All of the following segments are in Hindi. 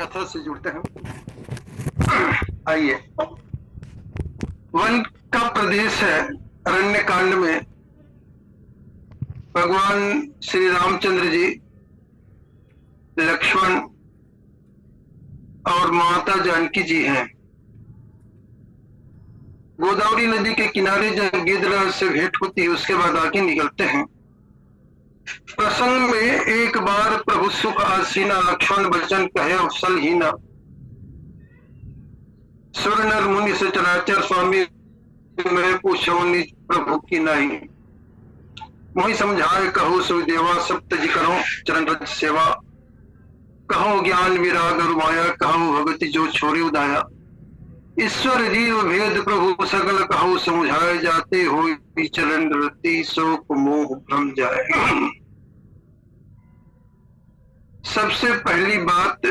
कथा से जुड़ते हैं। आइए, वन का प्रदेश है। अरण्य कांड में भगवान श्री रामचंद्र जी, लक्ष्मण और माता जानकी जी हैं। गोदावरी नदी के किनारे जब गिद्धराज से भेंट होती है, उसके बाद आगे निकलते हैं। प्रसंग में एक बार प्रभु सुख आसीना, लक्ष्मण बचन कहे अवसल हीना। सुर नर मुनि से चराचर स्वामी, मैं पूछो निज प्रभु की नहीं। मोहि समझाए कहो सुदेवा, सप्त जी करो चरण रज सेवा। कहो ज्ञान विराग और माया, कहो भगति जो छोड़े उदाया। ईश्वर जीव भेद प्रभु सकल, कहो समझाए जाते हो चरण रति, शोक मोह भ्रम जाए। सबसे पहली बात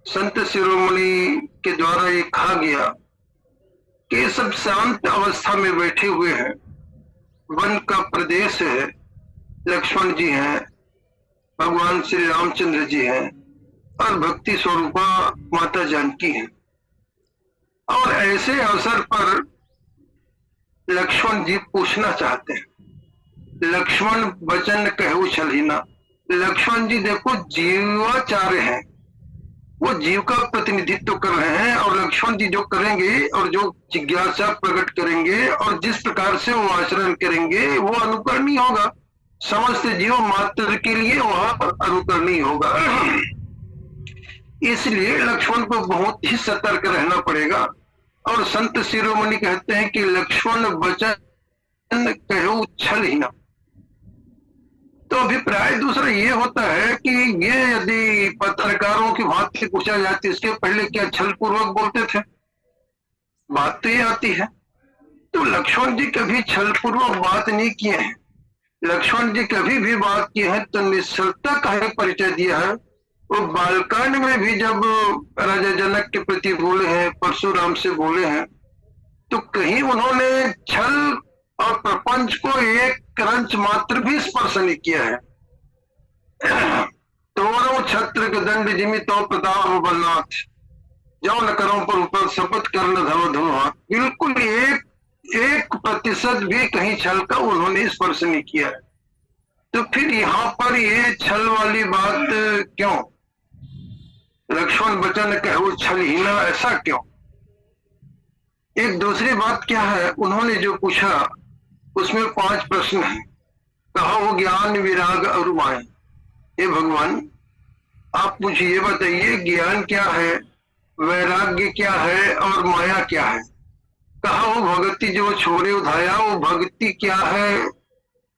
संत शिरोमणि के द्वारा ये कहा गया कि सब शांत अवस्था में बैठे हुए हैं। वन का प्रदेश है, लक्ष्मण जी हैं, भगवान श्री रामचंद्र जी हैं और भक्ति स्वरूपा माता जानकी हैं। और ऐसे अवसर पर लक्ष्मण जी पूछना चाहते हैं, लक्ष्मण वचन कहू छलहीना। लक्ष्मण जी देखो जीवाचार्य हैं, वो जीव का प्रतिनिधित्व कर रहे हैं और लक्ष्मण जी जो करेंगे और जो जिज्ञासा प्रकट करेंगे और जिस प्रकार से वो आचरण करेंगे वो अनुकरणीय होगा। समस्त जीव मात्र के लिए वह अनुकरणीय होगा। इसलिए लक्ष्मण को बहुत ही सतर्क रहना पड़ेगा। और संत शिरोमणि कहते हैं कि लक्ष्मण वचन कहो छलहीना। तो अभिप्राय दूसरा ये होता है कि ये यदि पत्रकारों की बात से पूछा जाती, इसके पहले क्या छल पूर्वक बोलते थे, बात तो ये आती है। तो लक्ष्मण जी कभी छल पूर्वक बात नहीं किए हैं। लक्ष्मण जी कभी भी बात की है तो निश्चलता का ही परिचय दिया है। वो बालकांड में भी जब राजा जनक के प्रति बोले हैं, परशुराम से बोले हैं, तो कहीं उन्होंने छल और प्रपंच को एक क्रंच मात्र भी स्पर्श नहीं किया है। तोड़ो छत्र के दंड जिमि तो प्रताप बलनाथ, जो न करो पर ऊपर शपथ करना धरो धुआ। बिल्कुल एक प्रतिशत भी कहीं छल का उन्होंने स्पर्श नहीं किया है। तो फिर यहाँ पर ये छल वाली बात क्यों? लक्ष्मण वचन कहो छलहीना, ऐसा क्यों? एक दूसरी बात क्या है, उन्होंने जो पूछा उसमें 5 प्रश्न हैं। कहो ज्ञान विराग और माया। हे भगवान, आप मुझे ये बताइए, ज्ञान क्या है, वैराग्य क्या है और माया क्या है? कहा वो भक्ति जो छोड़े उधाया, वो भक्ति क्या है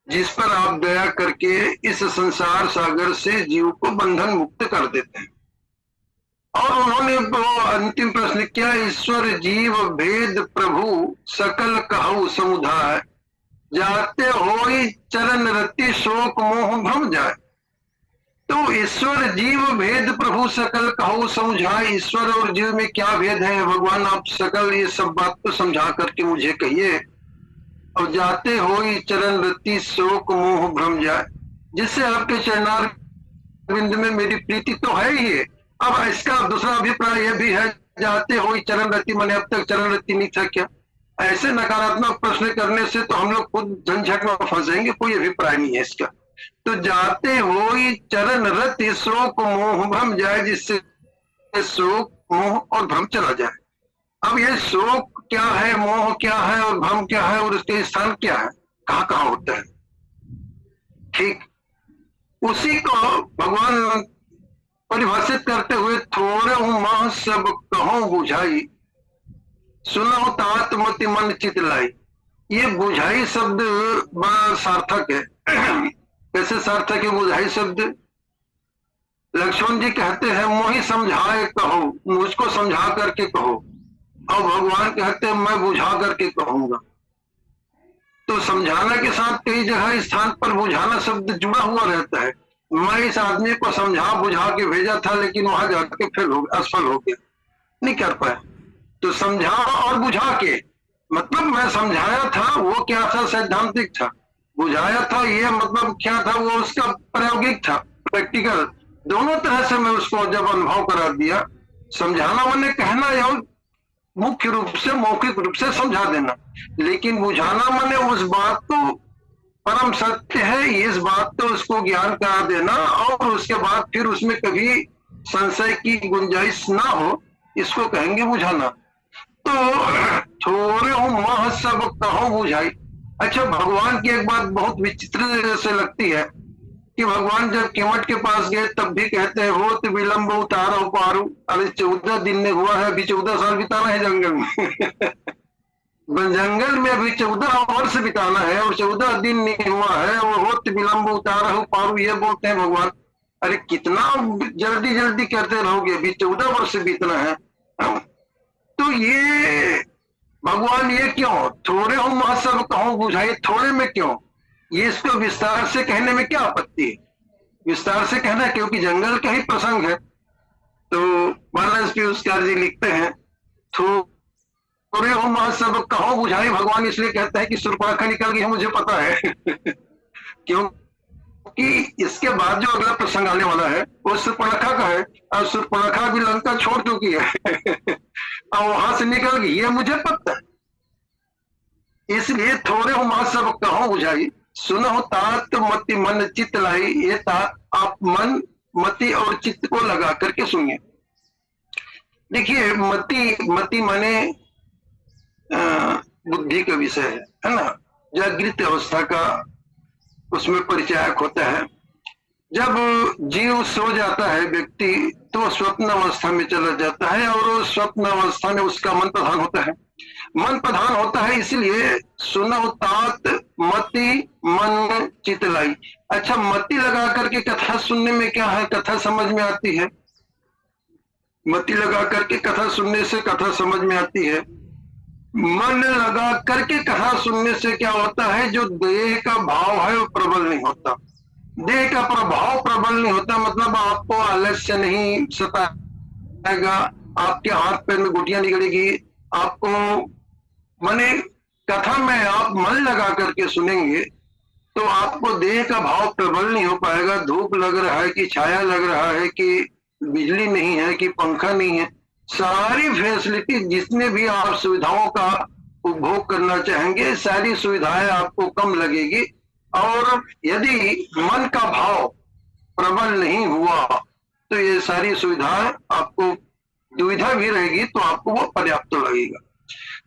जिस पर आप दया करके इस संसार सागर से जीव को बंधन मुक्त कर देते हैं। और उन्होंने वो अंतिम प्रश्न किया, ईश्वर जीव भेद प्रभु सकल कहु समुदाय, जाते होई चरण रति शोक मोह भ्रम जाए। तो ईश्वर जीव भेद प्रभु सकल कहू समझाए। ईश्वर और जीव में क्या भेद है भगवान, आप सकल ये सब बात को समझा करके मुझे कहिए। और जाते होई चरण रति शोक मोह भ्रम जाए, जिससे आपके चरणार बिंद में मेरी प्रीति तो है ही है। अब इसका दूसरा अभिप्राय यह भी है, जाते हुए चरण रति, मैंने अब तक चरण रति नहीं था क्या? ऐसे नकारात्मक प्रश्न करने से तो हम लोग खुद झंझट में फंसेंगे, कोई अभिप्राय नहीं है इसका। तो जाते हुए चरण रति शोक मोह भ्रम जाए, जिससे शोक मोह और भ्रम चला जाए। अब ये शोक क्या है, मोह क्या है और भ्रम क्या है और उसके स्थान क्या है, कहाँ कहाँ होता है? ठीक उसी को भगवान परिभाषित करते हुए, थोड़े माह सब कहो बुझाई, सुनो तात मति मन चित लाई। ये बुझाई शब्द बड़ा सार्थक है। कैसे सार्थक है बुझाई शब्द? लक्ष्मण जी कहते हैं मोहि समझाए कहो, मुझको समझा करके कहो। और भगवान कहते हैं मैं बुझा करके कहूंगा। तो समझाना के साथ कई जगह स्थान पर बुझाना शब्द जुड़ा हुआ रहता है। मैं इस आदमी को समझा बुझा के भेजा था, लेकिन वहां जाके फेल हो गया, असफल हो गया, नहीं कर पाया। तो समझा और बुझा के मतलब मैं समझाया था वो क्या था, सैद्धांतिक था। बुझाया था ये मतलब क्या था, वो उसका प्रायोगिक था, प्रैक्टिकल। दोनों तरह से मैं उसको जब अनुभव करा दिया, समझाना मैंने कहना या मुख्य रूप से मौखिक रूप से समझा देना, लेकिन बुझाना मैंने उस बात को परम सत्य है इस बात तो उसको ज्ञान करा देना, और उसके बाद फिर उसमें कभी संशय की गुंजाइश ना हो, इसको कहेंगे बुझाना। तो थोड़े हो मह सब कहो बुझाई। अच्छा, भगवान की एक बात बहुत विचित्र से लगती है कि भगवान जब केवट के पास गए तब भी कहते हैं हो तो विलंब उतारो पारू। अरे 14 दिन में हुआ है, अभी 14 साल बिताना है जंगल में जंगल में अभी 14 वर्ष बिताना है और 14 दिन नहीं हुआ है, वो होत विलंब उतारो पारू ये बोलते हैं भगवान। अरे कितना जल्दी जल्दी करते रहोगे, अभी 14 वर्ष बीतना है। तो ये भगवान ये क्यों थोड़े हो मह सब कहो बुझाई, थोड़े में क्यों, ये इसको विस्तार से कहने में क्या आपत्ति है? विस्तार से कहना है क्योंकि जंगल का ही प्रसंग है। तो मानस पीयूषकार जी लिखते हैं थोड़े हो मह सब कहो बुझाई, भगवान इसलिए कहते हैं कि सुर्पणखा निकल गई है, मुझे पता है क्योंकि इसके बाद जो अगला प्रसंग आने वाला है वो सुर्पणखा का है, और सुर्पणखा भी लंका छोड़ चुकी है और वहां से निकल गई, ये मुझे पता है। इसलिए थोड़े हो मह सब कहो बुझाई, सुनो तात मति मन चित्त लाई। ये तात आप मन मति और चित्त को लगा करके सुनिए। देखिए मति माने बुद्धि का विषय है ना, जागृत अवस्था का उसमें परिचायक होता है। जब जीव सो जाता है व्यक्ति तो स्वप्न अवस्था में चला जाता है, और स्वप्न अवस्था में उसका मन प्रधान होता है। मन प्रधान होता है इसलिए सुनो तात मति मन चित लाई। अच्छा, मति लगा करके कथा सुनने में क्या है, कथा समझ में आती है। मति लगा करके कथा सुनने से कथा समझ में आती है। मन लगा करके कथा सुनने से क्या होता है, जो देह का भाव है वो प्रबल नहीं होता। देह का प्रभाव प्रबल नहीं होता, मतलब आपको आलस्य नहीं सताएगा, आपके हाथ पैर में गुटियां निकलेगी, आपको माने कथा में आप मन लगा करके सुनेंगे तो आपको देह का भाव प्रबल नहीं हो पाएगा। धूप लग रहा है कि छाया लग रहा है कि बिजली नहीं है कि पंखा नहीं है, सारी फैसिलिटी जितने भी आप सुविधाओं का उपभोग करना चाहेंगे सारी सुविधाएं आपको कम लगेगी। और यदि मन का भाव प्रबल नहीं हुआ तो ये सारी सुविधाएं आपको दुविधा भी रहेगी तो आपको वो पर्याप्त लगेगा।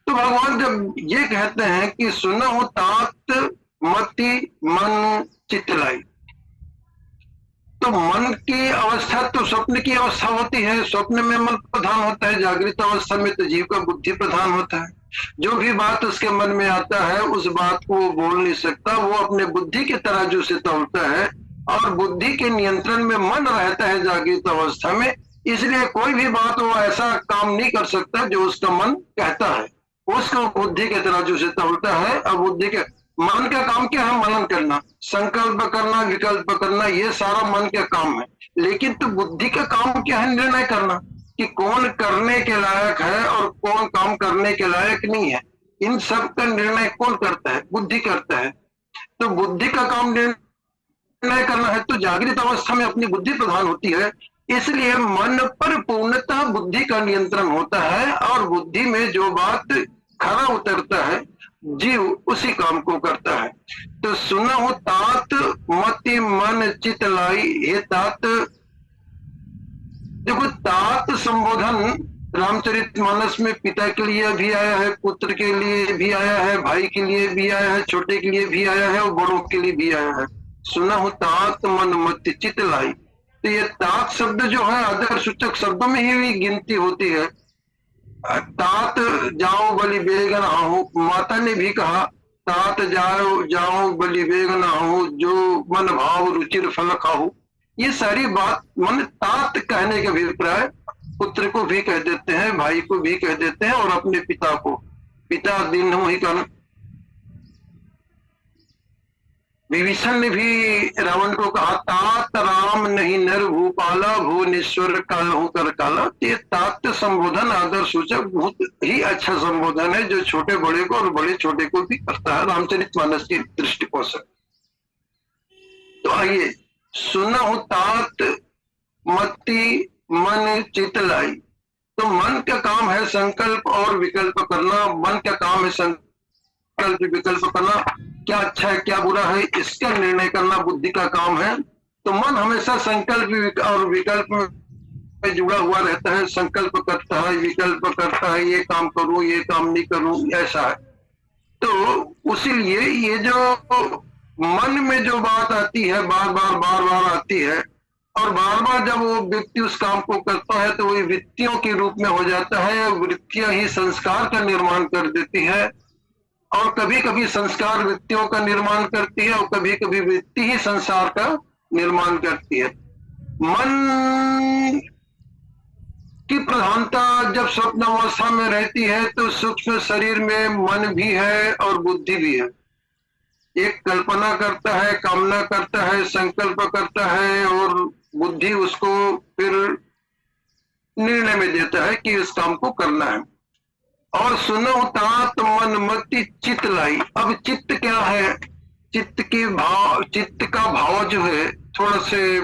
तो भगवान जब ये कहते हैं कि सुनो तात मति मन चित्त लाई, तो मन की अवस्था तो स्वप्न की अवस्था होती है, स्वप्न में मन प्रधान होता है, जागृत अवस्था में तो जीव का बुद्धि प्रधान होता है। जो भी बात उसके मन में आता है उस बात को वो बोल नहीं सकता, वो अपने बुद्धि के तराजू से तौलता है, और बुद्धि के नियंत्रण में मन रहता है जागृत अवस्था में। इसलिए कोई भी बात वो ऐसा काम नहीं कर सकता जो उसका मन कहता है, उसको बुद्धि के तराजू से तौलता है। और बुद्धि के मन का काम क्या है, मनन करना, संकल्प करना, विकल्प करना, ये सारा मन का काम है। लेकिन तो बुद्धि का काम क्या है, निर्णय करना कि कौन करने के लायक है और कौन काम करने के लायक नहीं है। इन सब का निर्णय कौन करता है, बुद्धि करता है। तो बुद्धि का काम निर्णय करना है, तो जागृत अवस्था में अपनी बुद्धि प्रधान होती है, इसलिए मन पर पूर्णतः बुद्धि का नियंत्रण होता है, और बुद्धि में जो बात खरा उतरता है जीव उसी काम को करता है। तो सुनो तात मति मन चित लाई। ये तात, देखो तात संबोधन रामचरितमानस में पिता के लिए भी आया है, पुत्र के लिए भी आया है, भाई के लिए भी आया है, छोटे के लिए भी आया है और बड़ों के लिए भी आया है। सुनो तात मन मति चित लाई। तो ये तात शब्द जो है आदर सूचक शब्दों में ही गिनती होती है। तात जाओ बलि बेग न हो, माता ने भी कहा तात जाओ जाओ बलि बेग न हो, जो मन भाव रुचिर फल खाओ। ये सारी बात मन तात कहने का अभिप्राय पुत्र को भी कह देते हैं, भाई को भी कह देते हैं, और अपने पिता को, पिता दिन ही कहना। विभीषण ने भी रावण को कहा तात राम नहीं नर भूपाला भुवनेश्वर कालहु कर काला। ये तात संबोधन आदर सूचक बहुत ही अच्छा संबोधन है जो छोटे बड़े को और बड़े छोटे को भी करता है रामचरितमानस की दृष्टिकोण से। तो आइए सुनो तात मति मन चित लाई। तो मन का काम है संकल्प और विकल्प करना, मन का काम है संकल्प विकल्प करना, क्या अच्छा है क्या बुरा है इसका निर्णय करना बुद्धि का काम है। तो मन हमेशा संकल्प और विकल्प में जुड़ा हुआ रहता है, संकल्प करता है विकल्प करता है, ये काम करूं ये काम नहीं करूं, ऐसा है। तो उसीलिए ये जो मन में जो बात आती है बार बार आती है, और बार बार जब वो व्यक्ति उस काम को करता है तो वो वृत्तियों के रूप में हो जाता है। वृत्तियां ही संस्कार का निर्माण कर देती है, और कभी कभी संस्कार वृत्तियों का निर्माण करती है और कभी कभी वृत्ति ही संसार का निर्माण करती है। मन की प्रधानता जब स्वप्न अवस्था में रहती है तो सूक्ष्म शरीर में मन भी है और बुद्धि भी है। एक कल्पना करता है, कामना करता है, संकल्प करता है, और बुद्धि उसको फिर निर्णय में देता है कि इस काम को करना है। और सुनो तात मन मति चित लाई। अब चित्त क्या है? चित्त का भाव जो है थोड़ा से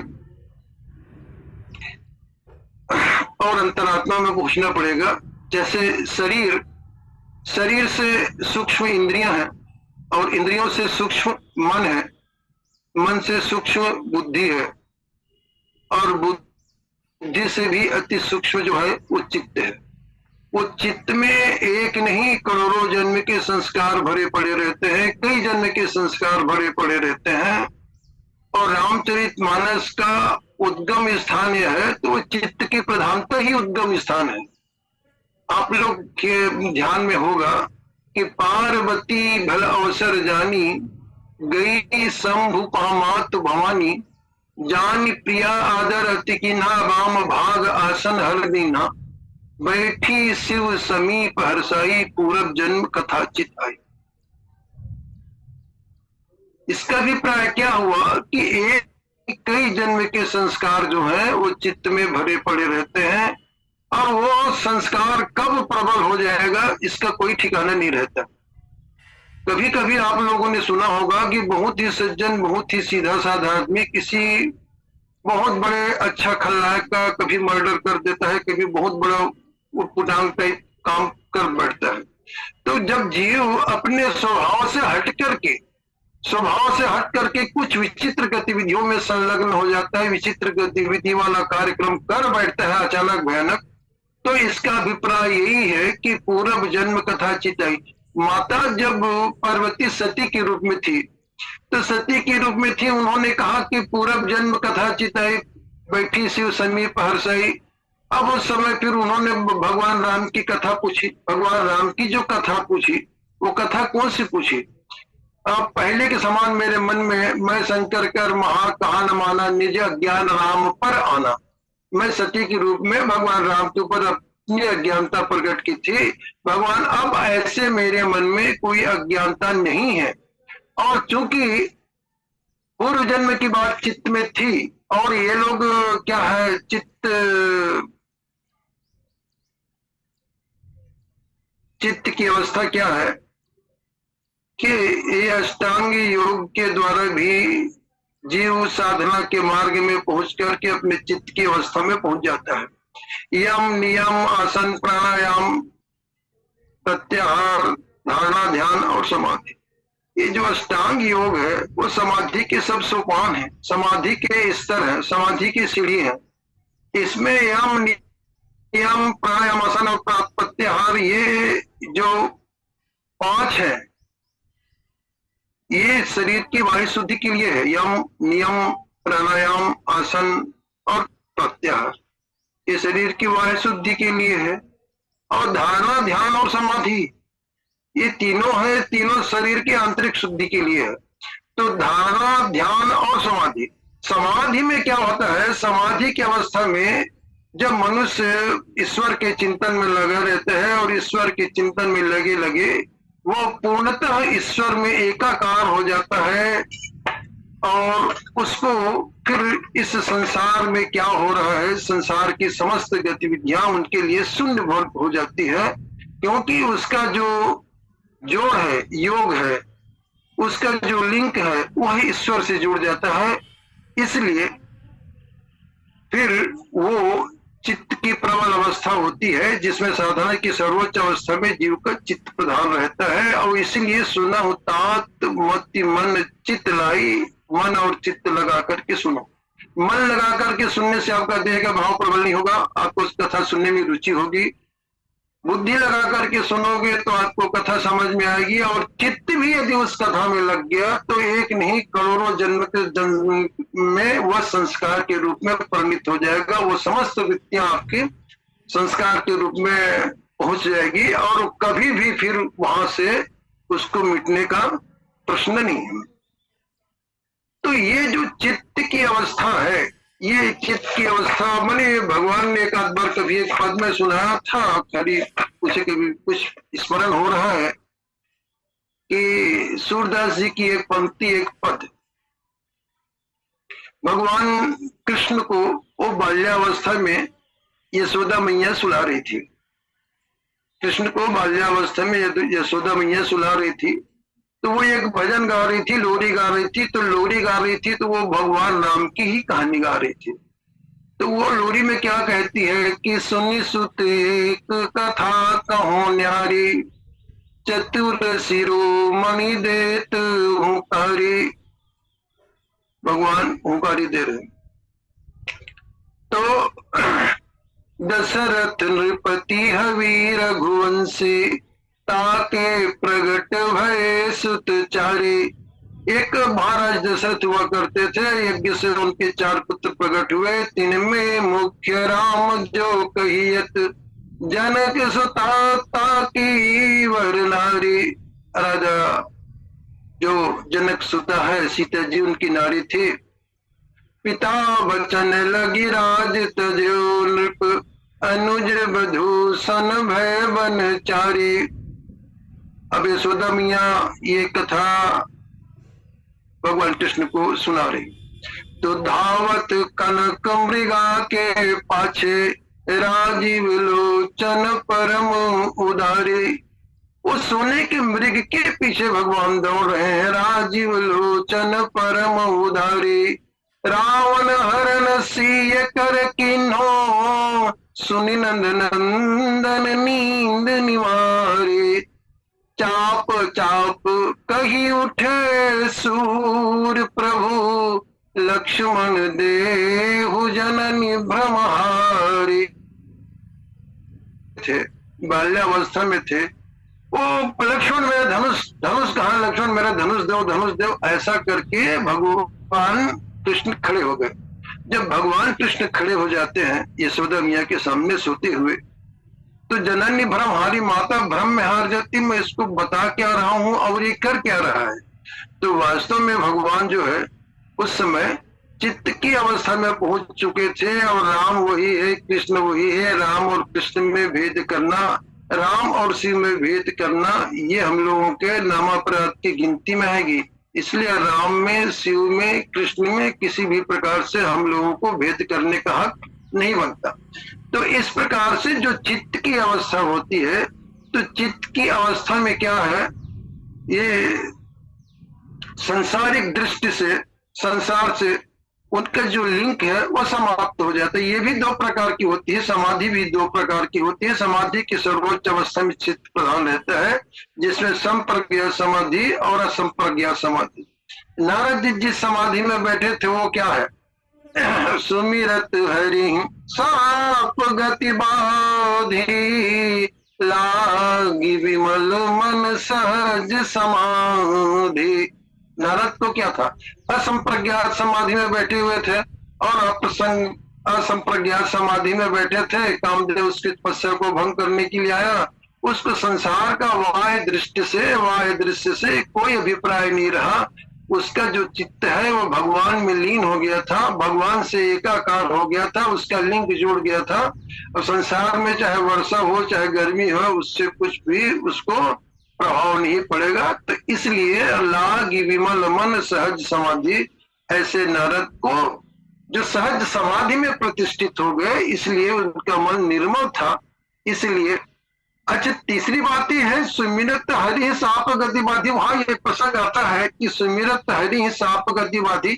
और अंतरात्मा में पूछना पड़ेगा। जैसे शरीर से सूक्ष्म इंद्रियां हैं और इंद्रियों से सूक्ष्म मन है, मन से सूक्ष्म बुद्धि है, और बुद्धि से भी अति सूक्ष्म जो है वो चित्त है। वो चित्त में एक नहीं करोड़ों जन्म के संस्कार भरे पड़े रहते हैं, कई जन्म के संस्कार भरे पड़े रहते हैं। और रामचरितमानस का उद्गम स्थान यह है, तो चित्त की प्रधानता ही उद्गम स्थान है। आप लोग के ध्यान में होगा कि पार्वती भल अवसर जानी, गई शंभु पामात भवानी, जान प्रिया आदर अति कीन्हा, वाम भाग आसन हर दीना, बैठी शिव समीप हर्षाई, पूरब जन्म कथा चित आई। इसका अभिप्राय क्या हुआ कि एक कई जन्म के संस्कार जो है वो चित्त में भरे पड़े रहते हैं, और वो संस्कार कब प्रबल हो जाएगा इसका कोई ठिकाना नहीं रहता। कभी कभी आप लोगों ने सुना होगा कि बहुत ही सज्जन, बहुत ही सीधा साधा आदमी किसी बहुत बड़े अच्छा खलनायक का कभी मर्डर कर देता है, कभी बहुत बड़ा उटपुटांग टाइप काम कर बैठता है। तो जब जीव अपने स्वभाव से हट करके कुछ विचित्र गतिविधियों में संलग्न हो जाता है, विचित्र गतिविधि वाला कार्यक्रम कर बैठता है अचानक भयानक, तो इसका अभिप्राय यही है कि पूर्व जन्म कथा चिताई। माता जब पार्वती सती के रूप में थी, तो सती के रूप में थी, उन्होंने कहा कि पूर्व जन्म कथा चिताई, बैठी शिव समीप हर्षाई। अब उस समय फिर उन्होंने भगवान राम की कथा पूछी। भगवान राम की जो कथा पूछी वो कथा कौन सी पूछी? अब पहले के समान मेरे मन में मैं शंकर कर महा कहा न माना, निज अज्ञान राम पर आना। मैं सती के रूप में भगवान राम के ऊपर अपनी अज्ञानता प्रकट की थी। भगवान अब ऐसे मेरे मन में कोई अज्ञानता नहीं है, और चूंकि पूर्व जन्म की बात चित्त में थी, और ये लोग क्या है चित्त की अवस्था क्या है कि ये अष्टांग योग के द्वारा भी जीव साधना के मार्ग में पहुंच करके अपने चित्त की अवस्था में पहुंच जाता है। यम नियम आसन प्राणायाम प्रत्याहार धारणा ध्यान और समाधि, ये जो अष्टांग योग है वो समाधि के सब सोपान है, समाधि के स्तर है, समाधि की सीढ़ी है। इसमें यम नियम प्राणायाम आसन और प्रत्याहार ये जो 5 है, ये शरीर की वायु शुद्धि के लिए है। यम नियम प्राणायाम आसन और प्रत्याहार ये शरीर की वायु शुद्धि के लिए है। और धारणा ध्यान और समाधि ये तीनों है, तीनों शरीर की आंतरिक शुद्धि के लिए है। तो धारणा ध्यान और समाधि, समाधि में क्या होता है? समाधि की अवस्था में जब मनुष्य ईश्वर के चिंतन में लगा रहता है और ईश्वर के चिंतन में लगे वो पूर्णतः ईश्वर में एकाकार हो जाता है, और उसको फिर इस संसार में क्या हो रहा है, संसार की समस्त गतिविधियां उनके लिए शून्य हो जाती है, क्योंकि उसका जो जोड़ है, योग है, उसका जो लिंक है वह ईश्वर से जुड़ जाता है। इसलिए फिर वो चित्त की प्रबल अवस्था होती है जिसमें साधना की सर्वोच्च अवस्था में जीव का चित्त प्रधान रहता है। और इसलिए सुना हो तात मति मन चित्त लाई, मन और चित्त लगा करके सुनो। मन लगा करके सुनने से आपका देह का भाव प्रबल नहीं होगा, आपको उस कथा सुनने में रुचि होगी। बुद्धि लगा करके सुनोगे तो आपको कथा समझ में आएगी, और चित्त भी यदि उस कथा में लग गया तो एक नहीं करोड़ों जन्म के जन्म में वह संस्कार के रूप में परिणित हो जाएगा। वो समस्त वृत्तियां आपके संस्कार के रूप में पहुंच जाएगी और कभी भी फिर वहां से उसको मिटने का प्रश्न नहीं है। तो ये जो चित्त की अवस्था है, ये चित्त की अवस्था मैंने भगवान ने एक आध बार कभी एक पद में सुनाया था, खाली उसे कभी कुछ स्मरण हो रहा है कि सूरदास जी की एक पंक्ति, एक पद, भगवान कृष्ण को वो बाल्यावस्था में यशोदा मैया सुला रही थी। कृष्ण को बाल्यावस्था में यशोदा मैया सुला रही थी, तो वो एक भजन गा रही थी, लोरी गा रही थी। तो लोरी गा रही थी तो वो भगवान राम की ही कहानी गा रही थी। तो वो लोरी में क्या कहती है कि सुनी सुत एक कथा कहो न्यारी, चतुर शिरोमणि देत हुंकारी। भगवान हुंकारी दे रहे। तो दशरथ नृपति हवी रघुवंशी, ताके प्रगट भय सुत चारी। एक महाराज दशरथ हुआ करते थे, यज्ञ से उनके 4 पुत्र प्रकट हुए। तिनमें मुख्य राम जो कहियत, जनक सुता ताकी वर नारी। राजा जो जनक सुता है, सीता जी उनकी नारी थी। पिता बचन लगी राज तजो नृप, अनुज बधू सन भय बन चारी। अब यशोदा मिया ये कथा भगवान कृष्ण को सुना रही। तो धावत कनक मृगा के पाछे, राजीव लोचन परम उदारी। वो सोने के मृग के पीछे भगवान दौड़ रहे हैं, राजीव लोचन परम उदारी। रावण हरण सीय कर किन्हो, सुनि नंद नंदन नींद निवारी। चाप चाप कही उठे सूर प्रभु, लक्ष्मण देहु जननी भ्रमहारी। थे बाल्यावस्था में थे वो, लक्ष्मण मेरा धनुष, धनुष कहाँ, लक्ष्मण मेरा धनुष दो, धनुष दो, ऐसा करके भगवान कृष्ण खड़े हो गए। जब भगवान कृष्ण खड़े हो जाते हैं यशोदा मिया के सामने सोते हुए, तो जननी भ्रमहारी, माता भ्रम में हार जाती, मैं इसको बता क्या रहा हूं और ये कर क्या रहा है। तो वास्तव में भगवान जो है उस समय चित्त की अवस्था में पहुंच चुके थे, और राम वही है, कृष्ण वही है। राम और कृष्ण में भेद करना, राम और शिव में भेद करना, ये हम लोगों के नामापराध की गिनती में आएगी। इसलिए राम में, शिव में, कृष्ण में किसी भी प्रकार से हम लोगों को भेद करने का हक नहीं बनता। तो इस प्रकार से जो चित्त की अवस्था होती है, तो चित्त की अवस्था में क्या है, ये सांसारिक दृष्टि से, संसार से उनका जो लिंक है वह समाप्त हो जाता है। ये भी 2 प्रकार की होती है, समाधि भी 2 प्रकार की होती है। समाधि की सर्वोच्च अवस्था में चित्त प्रधान रहता है, जिसमें संप्रज्ञा समाधि और असंप्रज्ञा समाधि। नारद जी जिस समाधि में बैठे थे वो क्या है, सुमिरत हरि साप गति बाधी, लागी विमल मन सहज समाधि। नारद को क्या था, असंप्रज्ञात समाधि में बैठे हुए थे और असंप्रज्ञात समाधि में बैठे थे। कामदेव उसकी तपस्या को भंग करने के लिए आया, उसको संसार का वाह्य दृश्य से कोई अभिप्राय नहीं रहा। उसका जो चित्त है वो भगवान में लीन हो गया था, भगवान से एकाकार हो गया था, उसका लिंक जुड़ गया था। और संसार में चाहे वर्षा हो चाहे गर्मी हो, उससे कुछ भी उसको प्रभाव नहीं पड़ेगा। तो इसलिए लागी विमल मन सहज समाधि, ऐसे नारद को जो सहज समाधि में प्रतिष्ठित हो गए, इसलिए उनका मन निर्मल था। इसलिए अच्छा, तीसरी बात यह है सुमिरत हरि साप गतिवादी। वहां ये प्रसंग आता है कि सुमिरत हरि साप गतिवादी,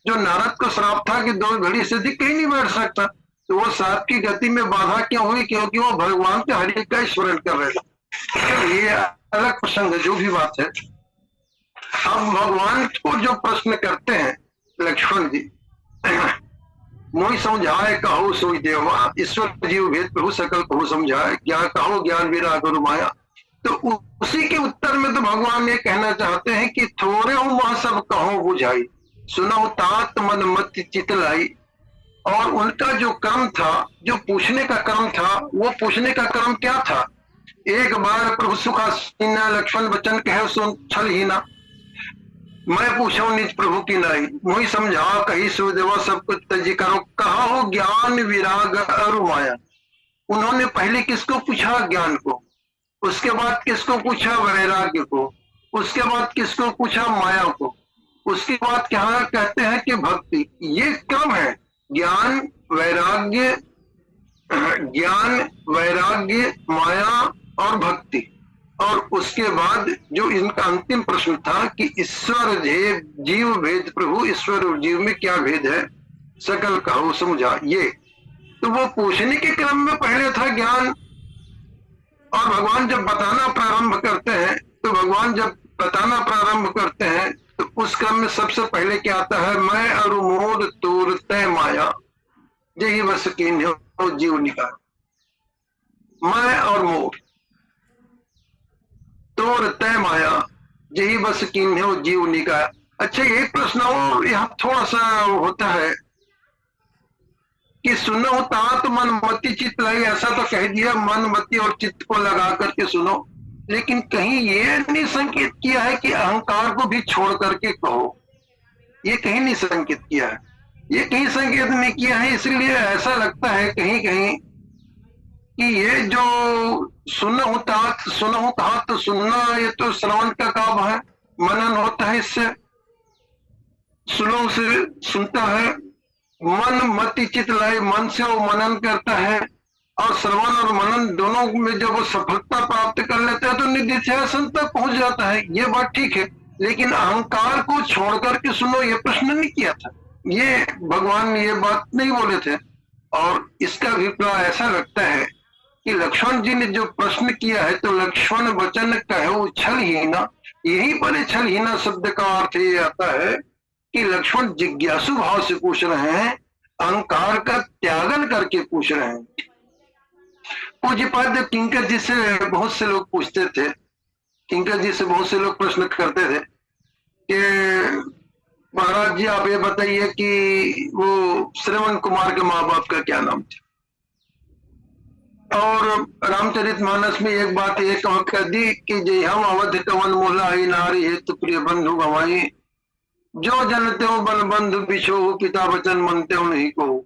जो नारद को श्राप था कि 2 घड़ी से अधिक कहीं नहीं बैठ सकता, तो वो सांप की गति में बाधा क्यों हुई? क्योंकि वो भगवान के हरि का स्मरण कर रहे थे। ये अलग प्रसंग है, जो भी बात है। अब भगवान को जो प्रश्न करते हैं लक्ष्मण जी, मोहि समझाए कहो सोई देवा, ईश्वर जीव भेद प्रभु सकल कहो समझाए, ज्ञान कहो ज्ञान विराग और माया। तो उसी के उत्तर में तो भगवान ये कहना चाहते हैं कि थोड़े हो वह सब कहो बुझाई, सुनो तात मन मत चित लाई। और उनका जो क्रम था, जो पूछने का क्रम था, वो पूछने का क्रम क्या था? एक बार प्रभु सुखासीना, लक्ष्मण वचन कहे सुन छल ही ना, मैं पूछो निज प्रभु की नाई, मोहि समझा कही सो देवा सब कुछ तजी करो, कहा हो ज्ञान विराग और माया। उन्होंने पहले किसको पूछा? ज्ञान को। उसके बाद किसको पूछा? वैराग्य को। उसके बाद किसको पूछा? माया को। उसके बाद क्या कहते हैं कि भक्ति। ये क्रम है, ज्ञान वैराग्य, ज्ञान वैराग्य माया और भक्ति। और उसके बाद जो इनका अंतिम प्रश्न था कि ईश्वर जीव भेद प्रभु, ईश्वर और जीव में क्या भेद है, सकल कहो समझा। ये तो वो पूछने के क्रम में पहले था ज्ञान। और भगवान जब बताना प्रारंभ करते हैं, तो भगवान जब बताना प्रारंभ करते हैं तो उस क्रम में सबसे पहले क्या आता है? मैं और मोर तोर तय माया, यही बस कीन हो जीव निकाल। मैं और मोर तोर तय माया, यही बस कीन हो जीव निकाय। अच्छा, एक प्रश्न और यहाँ थोड़ा सा होता है कि सुनो तात मन मति चित्त लाई। ऐसा तो कह दिया मन मति और चित्त को लगा करके सुनो, लेकिन कहीं ये नहीं संकेत किया है कि अहंकार को भी छोड़ करके कहो। ये कहीं नहीं संकेत किया है, ये कहीं संकेत नहीं किया है। इसलिए ऐसा लगता है कहीं कहीं कि ये जो सुनो कहा तो सुनना, ये तो श्रवण का काम है, मनन होता है इससे, सुनो से सुनता है। मन मति चित लाए, मन से वो मनन करता है। और श्रवण और मनन दोनों में जब वो सफलता प्राप्त कर लेता है तो निधिध्यासन तक पहुंच जाता है। ये बात ठीक है, लेकिन अहंकार को छोड़ करके सुनो, ये प्रश्न नहीं किया था। ये भगवान ने ये बात नहीं बोले थे। और इसका अभिप्राय ऐसा लगता है कि लक्ष्मण जी ने जो प्रश्न किया है, तो लक्ष्मण वचन कहो छल ही ना, यही पर छल ही ना शब्द का अर्थ ये आता है कि लक्ष्मण जिज्ञासु भाव से पूछ रहे हैं, अहंकार का त्यागन करके पूछ रहे हैं। पूज्यपाद किंकर जी से बहुत से लोग पूछते थे, किंकर जी से बहुत से लोग प्रश्न करते थे कि महाराज जी आप ये बताइए कि वो श्रवण कुमार के माँ बाप का क्या नाम था। और रामचरितमानस में एक बात ये कह दी कि जय हम अवध कवन मोला आई नारी है तो प्रिय बंधु गवाई, जो जनते हो बन बंधु बिछो पिता वचन मनते हो नहीं को।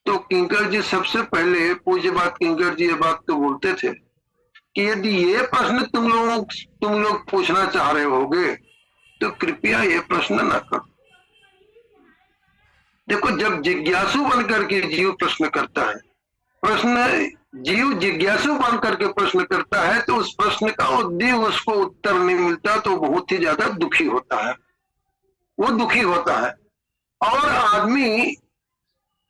तो किंकर जी सबसे पहले पूज्य बात किंकर जी ये बात तो बोलते थे कि यदि ये प्रश्न तुम लोग पूछना चाह रहे होगे तो कृपया ये प्रश्न न करो। देखो, जब जिज्ञासु बन करके जीव प्रश्न करता है, जीव जिज्ञासु बन करके प्रश्न करता है, तो उस प्रश्न का उसको उत्तर नहीं मिलता तो बहुत ही ज्यादा दुखी होता है, वो दुखी होता है। और आदमी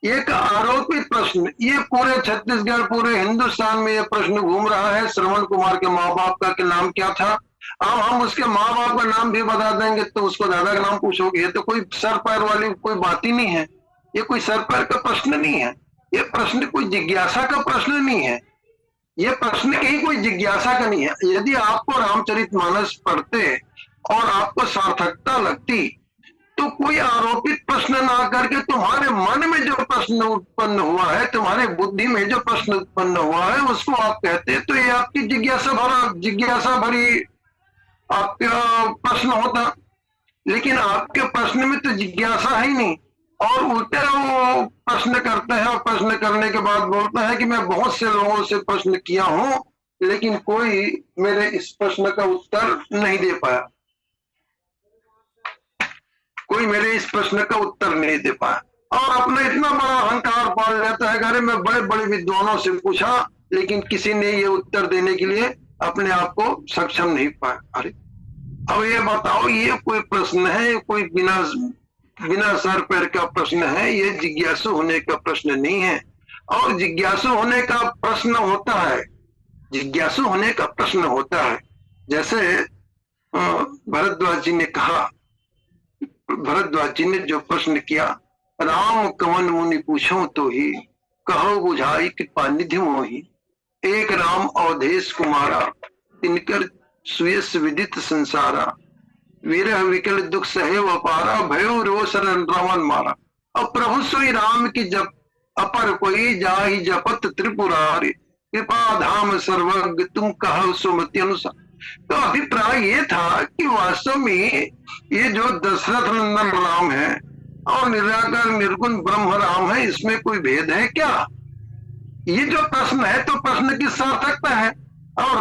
एक आरोपित प्रश्न, ये पूरे छत्तीसगढ़ पूरे हिंदुस्तान में ये प्रश्न घूम रहा है, श्रवण कुमार के माँ बाप का नाम क्या था। अब हम उसके माँ बाप का नाम भी बता देंगे तो उसको दादा का नाम पूछोगे, ये तो कोई सर पैर वाली कोई बात ही नहीं है, ये कोई सर पैर का प्रश्न नहीं है, ये प्रश्न कोई जिज्ञासा का प्रश्न नहीं है, ये प्रश्न कहीं कोई जिज्ञासा का नहीं है। यदि आपको रामचरितमानस पढ़ते और आपको सार्थकता लगती तो कोई आरोपित प्रश्न ना करके तुम्हारे मन में जो प्रश्न उत्पन्न हुआ है, तुम्हारे बुद्धि में जो प्रश्न उत्पन्न हुआ है उसको आप कहते, तो ये आपकी जिज्ञासा भरी आपका प्रश्न होता। लेकिन आपके प्रश्न में तो जिज्ञासा है ही नहीं, और उल्टे वो प्रश्न करते हैं और प्रश्न करने के बाद बोलता है कि मैं बहुत से लोगों से प्रश्न किया हूं लेकिन कोई मेरे इस प्रश्न का उत्तर नहीं दे पाया, कोई मेरे इस प्रश्न का उत्तर नहीं दे पाया। और अपना इतना बड़ा अहंकार पाल लेता है, अरे मैं बड़े बड़े विद्वानों से पूछा लेकिन किसी ने ये उत्तर देने के लिए अपने आप को सक्षम नहीं पाया। अरे अब ये बताओ, ये कोई प्रश्न है? कोई बिना बिना सर पैर का प्रश्न है? ये जिज्ञासु होने का प्रश्न नहीं है। और जिज्ञासु होने का प्रश्न होता है, जिज्ञासु होने का प्रश्न होता है। जैसे भरद्वाज जी ने कहा, भरद्वाज जी ने जो प्रश्न किया, राम कवन मुनि पूछो तो ही, कहो बुझाई कृपा निधि मोही। एक राम अवधेश कुमारा, तिनकर सुयस विदित संसारा। विरह विकल दुख सहे अपारा, भयो रो शरण रावण मारा। और प्रभु श्री राम की जप अपर कोई, जाहि जपत त्रिपुरारी। कृपा धाम सर्वज्ञ तुम कहो सुमति अनुसार। तो अभिप्राय ये था कि वास्तव में ये जो दशरथ नंदन राम है और निराकार निर्गुण ब्रह्म राम है, इसमें कोई भेद है क्या? ये जो प्रश्न है तो प्रश्न की सार्थकता है। और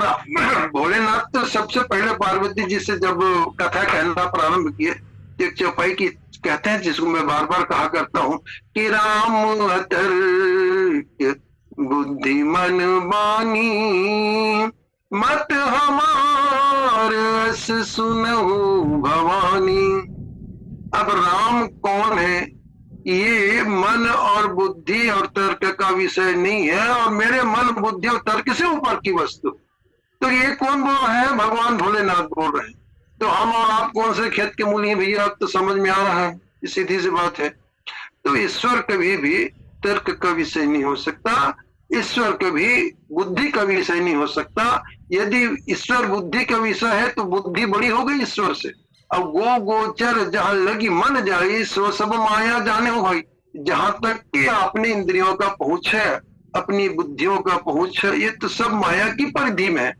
भोलेनाथ तो सबसे पहले पार्वती जी से जब कथा कहना प्रारंभ किए, एक चौपाई की कहते हैं, जिसको मैं बार बार कहा करता हूँ कि राम अतर्क बुद्धिमन बानी, मत हमार अस सुनहु भवानी। अब राम कौन है? ये मन और बुद्धि और तर्क का विषय नहीं है, और मेरे मन बुद्धि और तर्क से ऊपर की वस्तु। तो ये कौन बोल रहे हैं? भगवान भोलेनाथ बोल रहे हैं। तो हम और आप कौन से खेत के मूल हैं भैया? अब तो समझ में आ रहा है, सीधी सी बात है। तो ईश्वर कभी भी तर्क का विषय नहीं हो सकता, ईश्वर कभी बुद्धि का विषय नहीं हो सकता। यदि ईश्वर बुद्धि का विषय है तो बुद्धि बड़ी हो गई ईश्वर से। अब गो गोचर जहां लगी मन जाई, सो सब माया जाने हो भाई। जहां तक कि अपने इंद्रियों का पहुंच है, अपनी बुद्धियों का पहुंच है, ये तो सब माया की परिधि में है।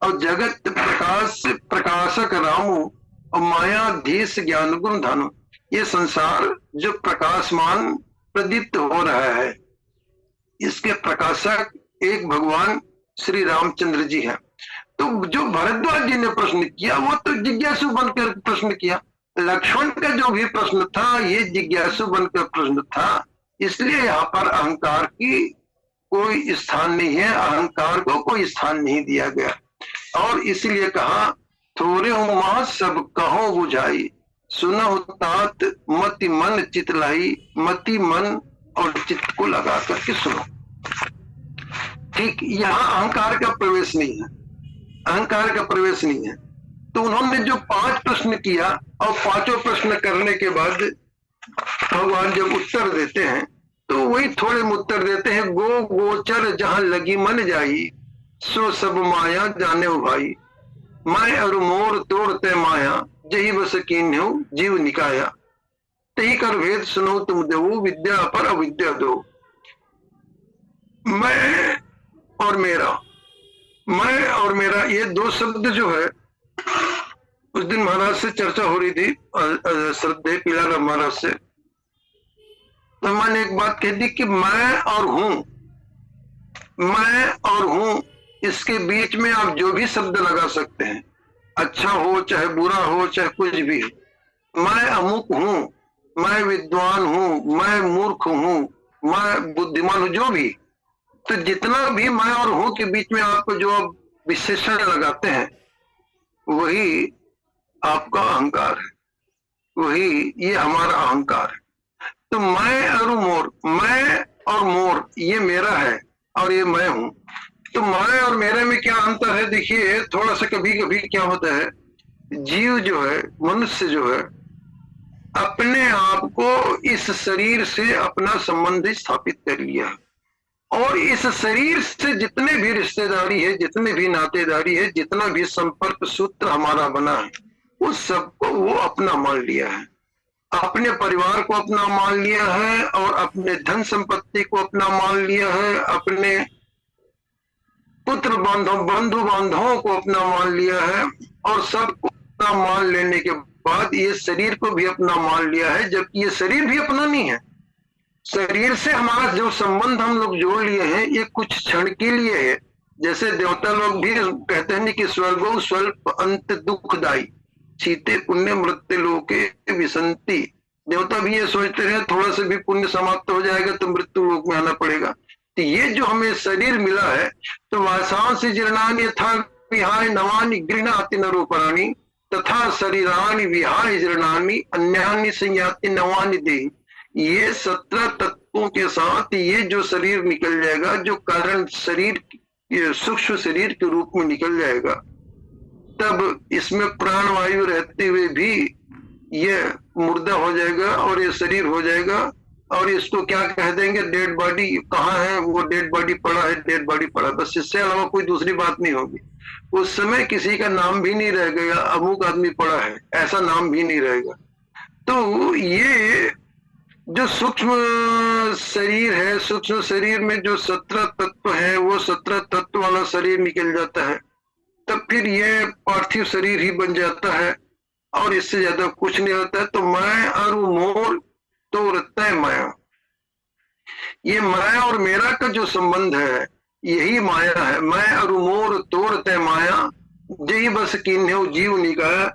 और जगत प्रकाश प्रकाशक रामू और मायाधीश ज्ञान गुण धनु, ये संसार जो प्रकाशमान प्रदीप्त हो रहा है, इसके प्रकाशक एक भगवान श्री रामचंद्र जी हैं। तो जो भरद्वाज जी ने प्रश्न किया वो तो जिज्ञासु बनकर प्रश्न किया। लक्ष्मण का जो भी प्रश्न था ये जिज्ञासु बनकर प्रश्न था। इसलिए यहाँ पर अहंकार की कोई स्थान नहीं है, अहंकार को कोई स्थान नहीं दिया गया। और इसलिए कहा, थोड़े उमा सब कहो बुझाई, सुनो तात मति मन चित लाई। मति मन और चित्त को लगा करके सुनो। ठीक, यहाँ अहंकार का प्रवेश नहीं है, अहंकार का प्रवेश नहीं है। तो उन्होंने जो 5 प्रश्न किया और 5 प्रश्न करने के बाद भगवान जब उत्तर देते हैं तो वही थोड़े उत्तर देते हैं। गो गोचर जहां लगी मन जाई, सो सब माया जाने भाई। मैं और मोर तोड़ते माया, जही बस कीन्हु जीव निकाया। तही कर भेद सुनो तुम देवो, विद्या पर अविद्या दो। मैं और मेरा, मैं और मेरा, ये 2 शब्द जो है, उस दिन महाराज से चर्चा हो रही थी, श्रद्धे पीलाराम महाराज से। तो मैंने एक बात कह दी कि मैं और हूं, मैं और हूं, इसके बीच में आप जो भी शब्द लगा सकते हैं, अच्छा हो चाहे बुरा हो चाहे कुछ भी। मैं अमुक हूं, मैं विद्वान हूं, मैं मूर्ख हूं, मैं बुद्धिमान हूं, जो भी। तो जितना भी मैं और हूं के बीच में आपको जो विशेषण लगाते हैं, वही आपका अहंकार है, वही ये हमारा अहंकार है। तो मैं और मोर, मैं और मोर ये मेरा है और ये मैं हूं। तो मैं और मेरे में क्या अंतर है? देखिए, थोड़ा सा कभी कभी क्या होता है, जीव जो है, मनुष्य जो है, अपने आप को इस शरीर से अपना संबंध स्थापित कर लिया है। और इस शरीर से जितने भी रिश्तेदारी है, जितने भी नातेदारी है, जितना भी संपर्क सूत्र हमारा बना है, उस सबको वो अपना मान लिया है। अपने परिवार को अपना मान लिया है और अपने धन संपत्ति को अपना मान लिया है, अपने पुत्र बंधु बांधवों को अपना मान लिया है, और सबको अपना मान लेने के बाद ये शरीर को भी अपना मान लिया है, जबकि ये शरीर भी अपना नहीं है। शरीर से हमारा जो संबंध हम लोग जोड़ लिए हैं, ये कुछ क्षण के लिए है। जैसे देवता लोग भी कहते हैं कि स्वर्गो स्वल्प अंत दुखदाई, सीते पुण्य मृत्यु लोके विसंति। देवता भी ये सोचते हैं थोड़ा सा भी पुण्य समाप्त हो जाएगा तो मृत्यु लोक में आना पड़ेगा। तो ये जो हमें शरीर मिला है, तो वासांसि जीर्णानि यथा विहाय नवानि गृह्णाति नरोपराणि तथा शरीरानि विहाय जीर्णानि अन्यानि संयाति नवानि देहि। ये 17 तत्वों के साथ ये जो शरीर निकल जाएगा, जो कारण शरीर ये सूक्ष्म शरीर के रूप में निकल जाएगा, तब इसमें प्राण वायु रहते हुए भी ये मुर्दा हो जाएगा और ये शरीर हो जाएगा। और इसको क्या कह देंगे, डेड बॉडी। कहाँ है वो डेड बॉडी पड़ा है, डेड बॉडी पड़ा, बस इससे अलावा कोई दूसरी बात नहीं होगी। उस समय किसी का नाम भी नहीं रहेगा, अमुक आदमी पड़ा है ऐसा नाम भी नहीं रहेगा। तो ये जो सूक्ष्म शरीर है, सूक्ष्म शरीर में जो 17 तत्व है, वो 17 तत्व वाला शरीर निकल जाता है, तब फिर ये पार्थिव शरीर ही बन जाता है और इससे ज्यादा कुछ नहीं होता है। तो मैं और मोर तो रहता है माया। ये माया और मेरा का जो संबंध है यही माया है। मैं और मोर तोड़ते माया, जही बस किन्हे जीव निकाया।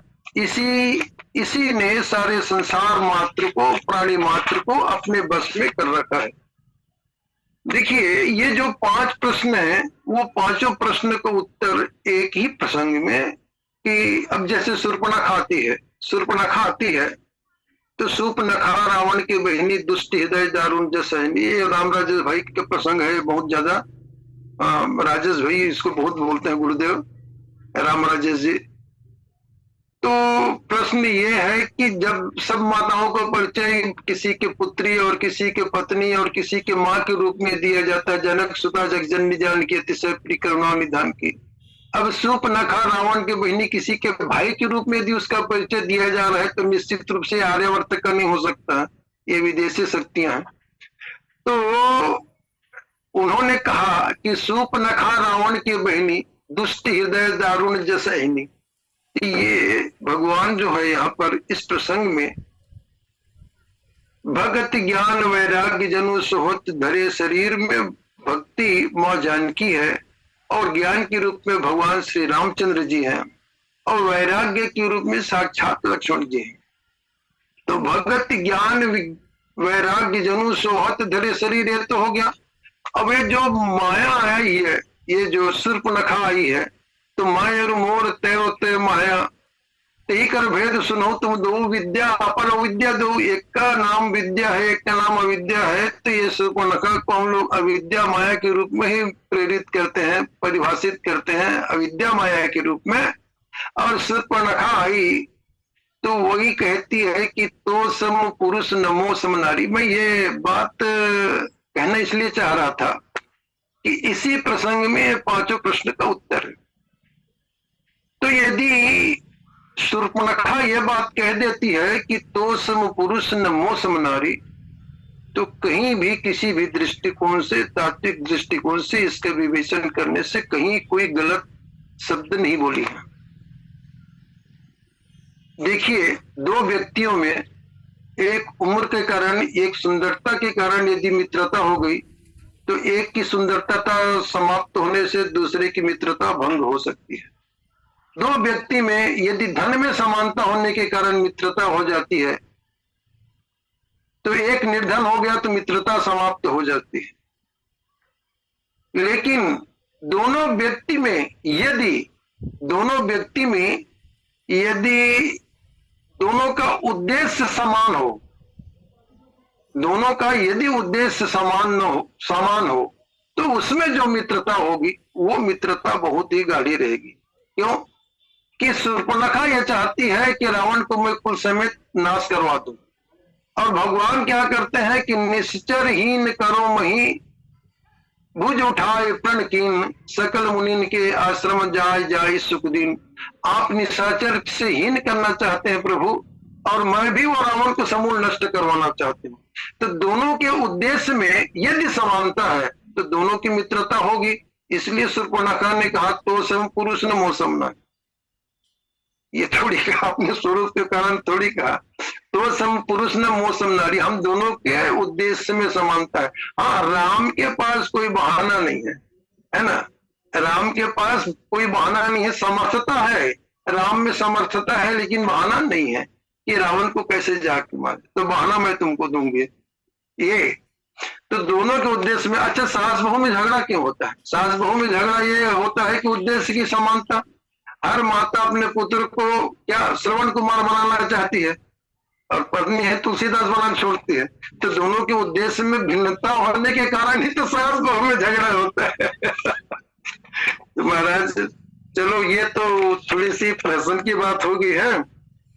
इसी ने सारे संसार मात्र को, प्राणी मात्र को अपने बस में कर रखा है। देखिए ये जो 5 प्रश्न है, वो पांचों प्रश्न का उत्तर एक ही प्रसंग में, कि अब जैसे शूर्पणखा आती है तो शूर्पणखा रावण की बहनी दुष्ट हृदय दारुण जसहनी। ये राम राजेश भाई का प्रसंग है, बहुत ज्यादा राजेश भाई इसको बहुत बोलते हैं, गुरुदेव राम राजेश जी। तो प्रश्न ये है कि जब सब माताओं का परिचय किसी के पुत्री और किसी के पत्नी और किसी के माँ के रूप में दिया जाता है, जनक सुता जगजननी जानकी अतिशय प्रिय करुणा निधान की। अब शूर्पणखा रावण की बहनी किसी के भाई के रूप में यदि उसका परिचय दिया जा रहा है, तो निश्चित रूप से आर्यवर्त का नहीं हो सकता, ये विदेशी शक्तियां हैं। तो उन्होंने कहा कि शूर्पणखा रावण की बहनी दुष्ट हृदय दारुण जसहनी। ये भगवान जो है यहाँ पर इस प्रसंग में भगत ज्ञान वैराग्य जनु सोहत धरे शरीर में भक्ति माँ जानकी है, और ज्ञान के रूप में भगवान श्री रामचंद्र जी हैं, और वैराग्य के रूप में साक्षात लक्ष्मण जी हैं। तो भगत ज्ञान वैराग्य जनु सोहत धरे शरीर, ये तो हो गया। अब ये जो माया आई है, ये जो शूर्पणखा आई है, तो माया और मोर तय तय माया तही कर भेद सुनो तुम दो विद्या अपर अविद्या दो। एक का नाम विद्या है, एक का नाम अविद्या है। तो ये शूर्पणखा को हम लोग अविद्या माया के रूप में ही प्रेरित करते हैं, परिभाषित करते हैं अविद्या माया के रूप में। और शूर्पणखा आई तो वही कहती है कि तो सम पुरुष नमो सम नारी। मैं ये बात कहना इसलिए चाह रहा था कि इसी प्रसंग में 5 प्रश्न का उत्तर है। तो यदि शूर्पणखा यह बात कह देती है कि तो सम पुरुष नमो सम नारी, तो कहीं भी किसी भी दृष्टिकोण से, तात्विक दृष्टिकोण से इसका विवेचन करने से कहीं कोई गलत शब्द नहीं बोली है। देखिए 2 व्यक्तियों में एक उम्र के कारण, एक सुंदरता के कारण यदि मित्रता हो गई, तो एक की सुंदरता समाप्त होने से दूसरे की मित्रता भंग हो सकती है। 2 व्यक्ति में यदि धन में समानता होने के कारण मित्रता हो जाती है, तो एक निर्धन हो गया तो मित्रता समाप्त हो जाती है। लेकिन दोनों व्यक्ति में यदि दोनों का उद्देश्य समान हो, दोनों का यदि उद्देश्य समान हो, तो उसमें जो मित्रता होगी वो मित्रता बहुत ही गाढ़ी रहेगी। क्यों कि शूर्पणखा यह चाहती है कि रावण को मैं कुल समेत नाश करवा दूं, और भगवान क्या करते हैं कि निश्चरहीन करो मही भुज उठाए प्रण कीन सकल मुनिन के आश्रम जाय सुखदीन। आप निशाचर से हीन करना चाहते हैं प्रभु, और मैं भी वो रावण को समूल नष्ट करवाना चाहती हूँ। तो दोनों के उद्देश्य में यदि समानता है तो दोनों की मित्रता होगी। इसलिए शूर्पणखा ने कहा तो सम पुरुष न मौसम न। ये थोड़ी कहा आपने स्वरूप के कारण, थोड़ी कहा तो सम पुरुष न मौसम नारी। हम दोनों के उद्देश्य में समानता है। हाँ, राम के पास कोई बहाना नहीं है ना। राम के पास कोई बहाना नहीं है, समर्थता है, राम में समर्थता है, लेकिन बहाना नहीं है कि रावण को कैसे जाके मारे। तो बहाना मैं तुमको दूंगी ये। तो दोनों के उद्देश्य में, अच्छा सास बहू में झगड़ा क्यों होता है? सास बहू में झगड़ा ये होता है कि उद्देश्य की समानता। हर माता अपने पुत्र को क्या श्रवण कुमार बनाना चाहती है और पत्नी है तुलसीदास बनाना छोड़ती है। तो दोनों के उद्देश्य में भिन्नता होने के कारण ही तो सास बहू में झगड़ा होता है। तो महाराज चलो ये तो थोड़ी सी प्रश्न की बात हो गई है।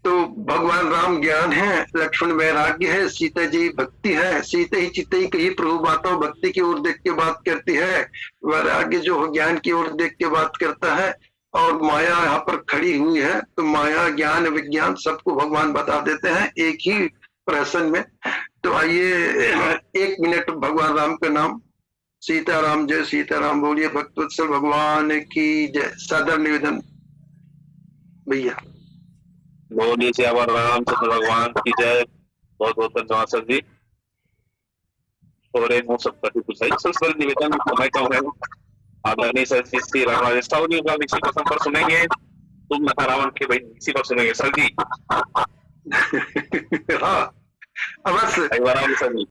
तो भगवान राम ज्ञान है, लक्ष्मण वैराग्य है, सीता जी भक्ति है। सीता ही चित्त ही कही प्रभु बातों, भक्ति की ओर देख के बात करती है, वैराग्य जो ज्ञान की ओर देख के बात करता है। और माया यहाँ पर खड़ी हुई है, तो माया ज्ञान विज्ञान सबको भगवान बता देते हैं एक ही प्रश्न में। तो आइए 1 मिनट भगवान राम का नाम। सीताराम जय सीताराम बोलिए, भक्तवत्सल भगवान की जय। सादर निवेदन भैया। बोलिए श्यावर रामचंद्र भगवान की जय। बहुत बहुत धन्यवाद सर जी। और एक वो सब कुछ है सर निवेदन मैं कहूँ आदरणीय सर श्री रामादेश जी का इसी पर संपर्क सुनेंगे। तुम नथा रावण के भाई इसी पर सुनेंगे सर जी। हाँ अवश्य सर जी।